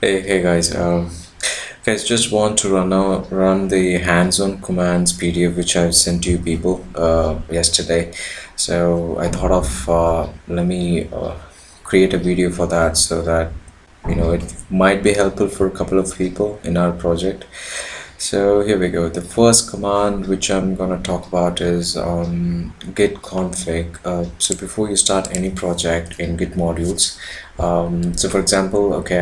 Hey guys, guys, just want to run the hands-on commands PDF which I've sent to you people yesterday. So I thought of let me create a video for that so that it might be helpful for a couple of people in our project. So here we go. The first command which I'm gonna talk about is git config. So before you start any project in git modules, so for example, okay,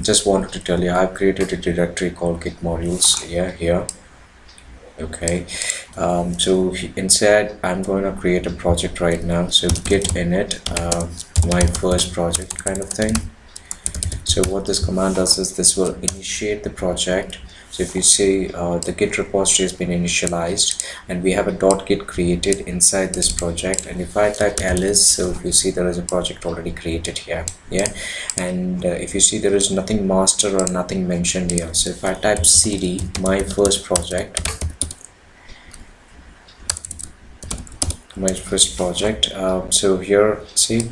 just wanted to tell you I've created a directory called git modules. Yeah, here. Okay. So instead, I'm going to create a project right now. So git init, my first project kind of thing. So what this command does is this will initiate the project. So if you see the git repository has been initialized and we have a .git created inside this project, and if I type ls, so if you see there is a project already created here, yeah, and if you see there is nothing master or nothing mentioned here. So if I type cd my first project, so here see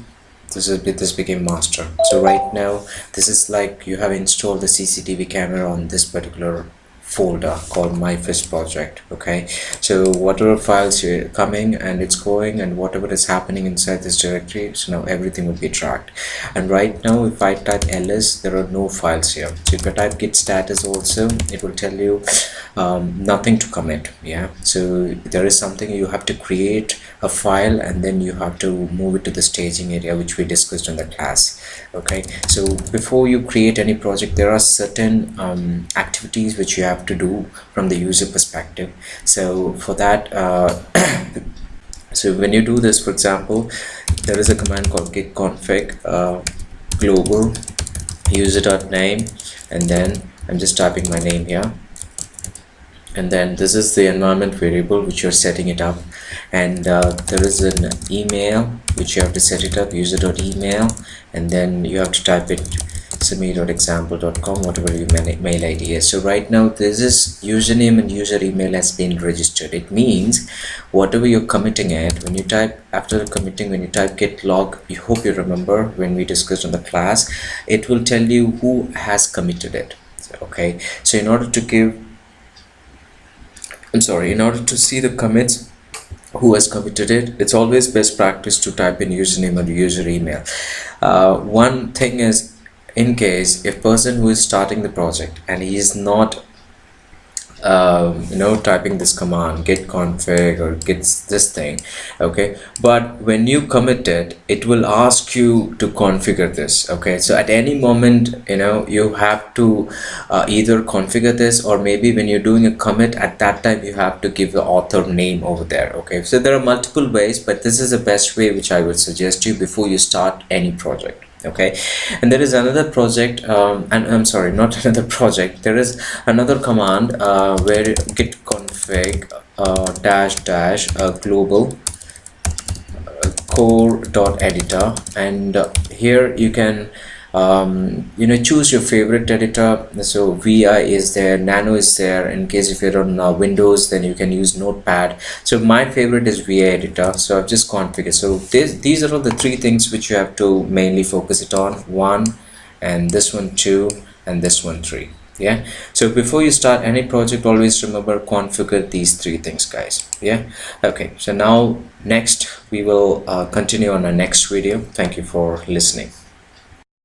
this became master. So right now this is like you have installed the CCTV camera on this particular folder called my first project. Okay, so whatever files are coming and it's going and whatever is happening inside this directory, so now everything will be tracked. And right now if I type ls, there are no files here. So if I type git status also, it will tell you nothing to commit. Yeah, so there is something you have to create a file and then you have to move it to the staging area which we discussed in the class. Okay, so before you create any project, there are certain activities which you have to do from the user perspective. So for that so when you do this, for example, there is a command called git config global user.name, and then I'm just typing my name here, and then this is the environment variable which you're setting it up, and there is an email which you have to set it up, user.email, and then you have to type it simi.example.com, whatever your mail ID is. So right now this is username and user email has been registered. It means whatever you're committing it, when you type after committing, when you type git log, you hope you remember when we discussed in the class, it will tell you who has committed it. Okay, so in order to see the commits who has committed it, it's always best practice to type in username and user email. One thing is, in case if person who is starting the project and he is not typing this command git config or gets this thing, okay, but when you commit it, it will ask you to configure this. Okay, so at any moment you have to either configure this, or maybe when you're doing a commit, at that time you have to give the author name over there. Okay, so there are multiple ways, but this is the best way which I would suggest you before you start any project. Okay, and there is another project and I'm sorry, not another project, there is another command where git config dash global core.editor, and here you can choose your favorite editor. So vi is there, nano is there. In case if you're on windows, then you can use notepad. So my favorite is vi editor, so I've just configured. So these are all the three things which you have to mainly focus it on: 1, and this one 2, and this one 3. Yeah, so before you start any project, always remember configure these three things, guys. Yeah, okay, so now next we will continue on our next video. Thank you for listening.